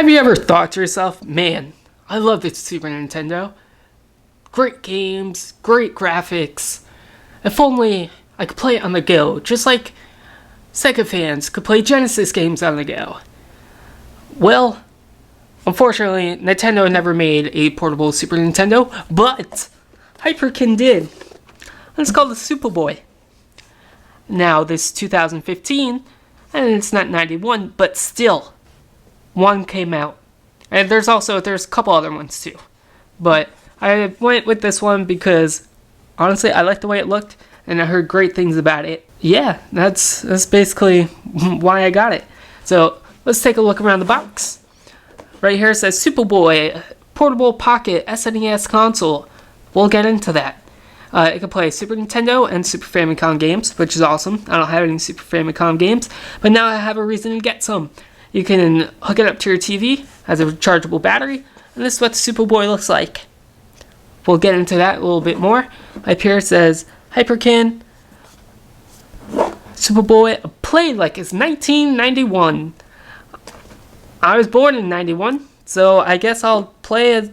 Have you ever thought to yourself, man, I love this Super Nintendo. Great games, great graphics. If only I could play it on the go, just like Sega fans could play Genesis games on the go. Well, unfortunately, Nintendo never made a portable Super Nintendo, but Hyperkin did. And it's called the Superboy. Now, this is 2015, and it's not 91, but still, one came out. And there's a couple other ones too. But I went with this one because, honestly, I liked the way it looked, and I heard great things about it. Yeah, that's basically why I got it. So, let's take a look around the box. Right here it says Superboy, portable pocket SNES console. We'll get into that. It can play Super Nintendo and Super Famicom games, which is awesome. I don't have any Super Famicom games, but now I have a reason to get some. You can hook it up to your TV, has a rechargeable battery, and this is what the Superboy looks like. We'll get into that a little bit more. Up here it says Hyperkin Superboy, played like it's 1991. I was born in 91, so I guess I'll play as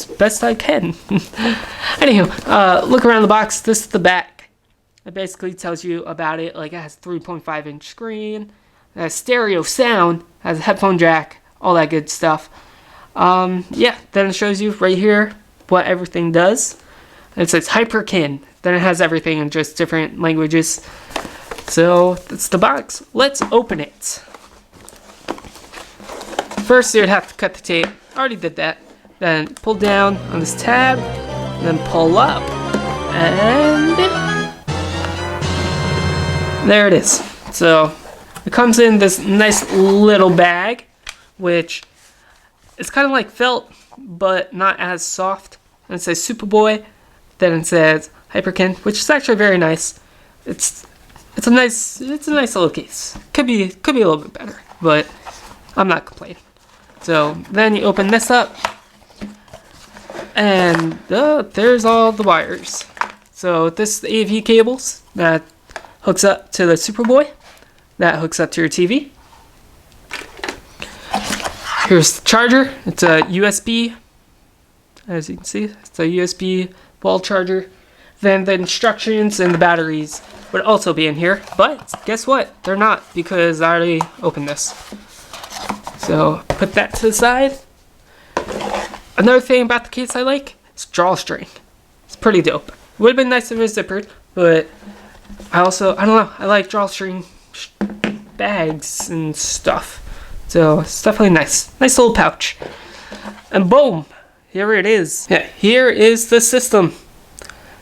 best I can. Anywho, look around the box. This is the back. It basically tells you about it. Like, it has 3.5-inch screen, it has stereo sound, has a headphone jack, all that good stuff. Yeah, then it shows you right here what everything does. It says Hyperkin. Then it has everything in just different languages. So that's the box. Let's open it. First, you'd have to cut the tape. I already did that. Then pull down on this tab, then pull up, and there it is. So it comes in this nice little bag, which is kind of like felt, but not as soft. And it says Superboy. Then it says Hyperkin, which is actually very nice. It's a nice little case. Could be a little bit better, but I'm not complaining. So then you open this up, and there's all the wires. So this is the AV cables that hooks up to the Superboy, that hooks up to your TV. Here's the charger. It's a USB, as you can see, it's a USB wall charger. Then the instructions and the batteries would also be in here, but guess what? They're not, because I already opened this. So put that to the side. Another thing about the case I like is drawstring. It's pretty dope. Would have been nice if it was zippered, but I don't know, I like drawstring bags and stuff. So it's definitely nice. Nice little pouch. And boom, here it is. Yeah, here is the system.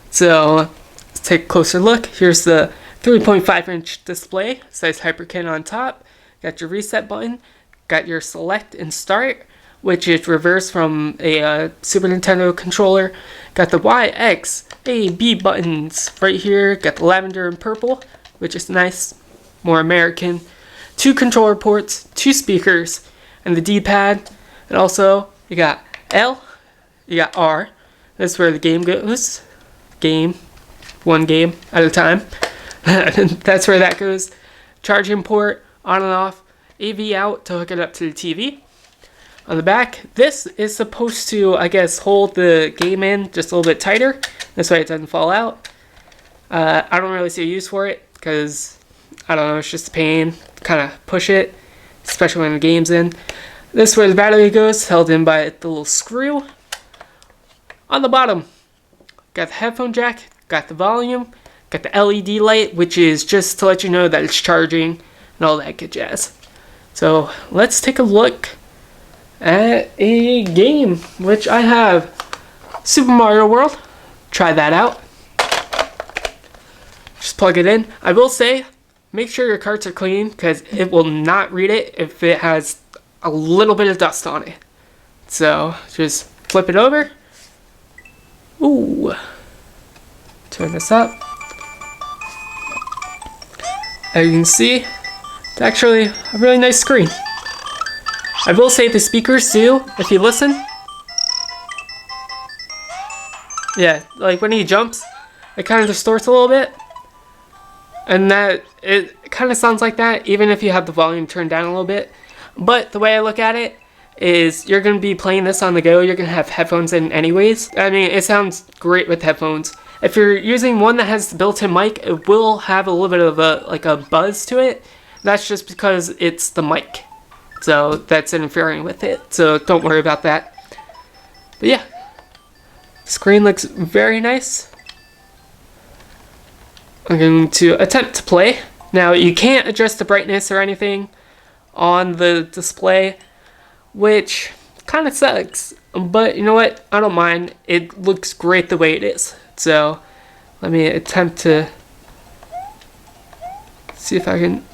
So let's take a closer look. Here's the 3.5-inch display. It says Hyperkin on top. Got your reset button. Got your select and start, which is reversed from a Super Nintendo controller. Got the Y, X, A, B buttons right here. Got the lavender and purple, which is nice, more American. 2 controller ports, 2 speakers, and the D-pad. And also, you got L, you got R. That's where the game goes. One game at a time. That's where that goes. Charging port, on and off. AV out to hook it up to the TV. On the back, this is supposed to, I guess, hold the game in just a little bit tighter. This way it doesn't fall out. I don't really see a use for it because, I don't know, it's just a pain to kind of push it, especially when the game's in. This is where the battery goes, held in by the little screw. On the bottom, got the headphone jack, got the volume, got the LED light, which is just to let you know that it's charging and all that good jazz. So let's take a look at a game, which I have Super Mario World. Try that out. Just plug it in. I will say, make sure your carts are clean, because it will not read it if it has a little bit of dust on it. So just flip it over. Ooh. Turn this up. As you can see, it's actually a really nice screen. I will say the speakers too, if you listen. Yeah, like when he jumps, it kind of distorts a little bit. And that, it kind of sounds like that, even if you have the volume turned down a little bit. But the way I look at it is you're going to be playing this on the go. You're going to have headphones in anyways. I mean, it sounds great with headphones. If you're using one that has the built-in mic, it will have a little bit of a buzz to it. That's just because it's the mic. So that's interfering with it. So don't worry about that. But yeah, screen looks very nice. I'm going to attempt to play. Now you can't adjust the brightness or anything on the display, which kind of sucks. But you know what? I don't mind. It looks great the way it is. So let me attempt to see if I can.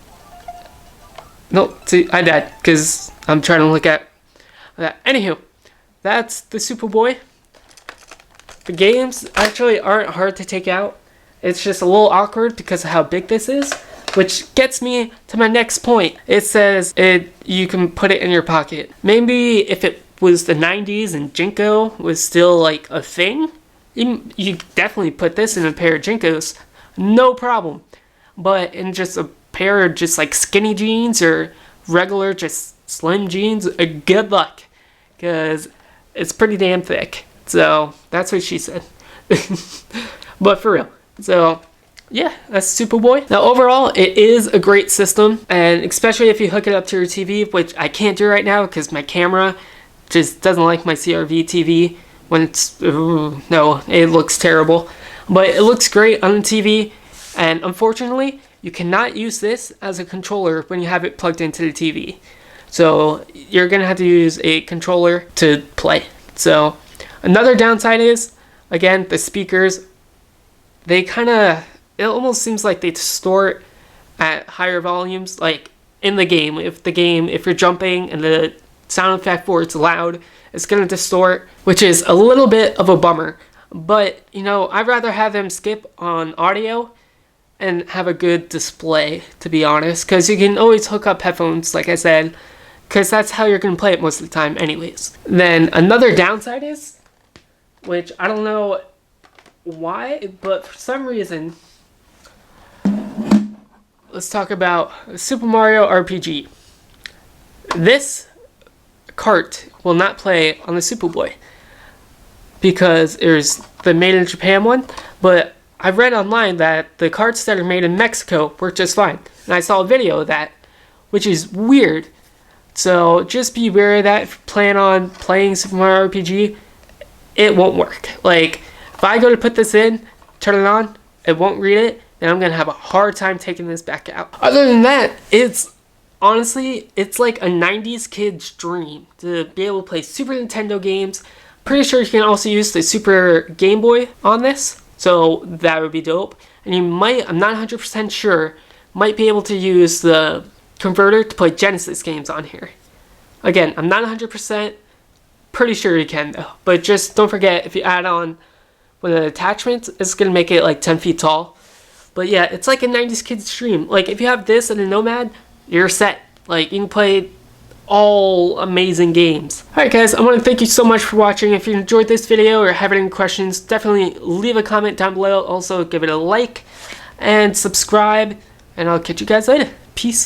Nope, see, I died because I'm trying to look at that. Anywho, that's the Superboy. The games actually aren't hard to take out. It's just a little awkward because of how big this is, which gets me to my next point. It says you can put it in your pocket. Maybe if it was the 90s and Jinko was still like a thing, you definitely put this in a pair of Jinkos, no problem. But in just a pair of just like skinny jeans or regular just slim jeans, good luck, because it's pretty damn thick. So that's what she said. But for real. So yeah, that's Superboy. Now overall, it is a great system, and especially if you hook it up to your TV, which I can't do right now because my camera just doesn't like my CRV TV when it's, no, it looks terrible. But it looks great on the TV, and unfortunately, you cannot use this as a controller when you have it plugged into the TV. So you're gonna have to use a controller to play. So another downside is, again, the speakers, they it almost seems like they distort at higher volumes, like in the game. If you're jumping and the sound effect for it's loud, it's gonna distort, which is a little bit of a bummer. But, you know, I'd rather have them skip on audio and have a good display, to be honest, because you can always hook up headphones, like I said, because that's how you're going to play it most of the time anyways. Then another downside is, which I don't know why, but for some reason, let's talk about Super Mario RPG. This cart will not play on the Superboy because there's the made in Japan one, but I've read online that the carts that are made in Mexico work just fine. And I saw a video of that, which is weird. So just be aware of that. If you plan on playing Super Mario RPG, it won't work. Like, if I go to put this in, turn it on, it won't read it, and I'm going to have a hard time taking this back out. Other than that, honestly, it's like a 90s kid's dream to be able to play Super Nintendo games. Pretty sure you can also use the Super Game Boy on this. So that would be dope. And you might, I'm not 100% sure, might be able to use the converter to play Genesis games on here. Again, I'm not 100%, pretty sure you can though. But just don't forget, if you add on one of the attachments, it's going to make it like 10 feet tall. But yeah, it's like a 90s kid's dream. Like if you have this and a Nomad, you're set. Like you can play all amazing games. Alright guys, I want to thank you so much for watching. If you enjoyed this video or have any questions, definitely leave a comment down below. Also give it a like and subscribe, and I'll catch you guys later. Peace.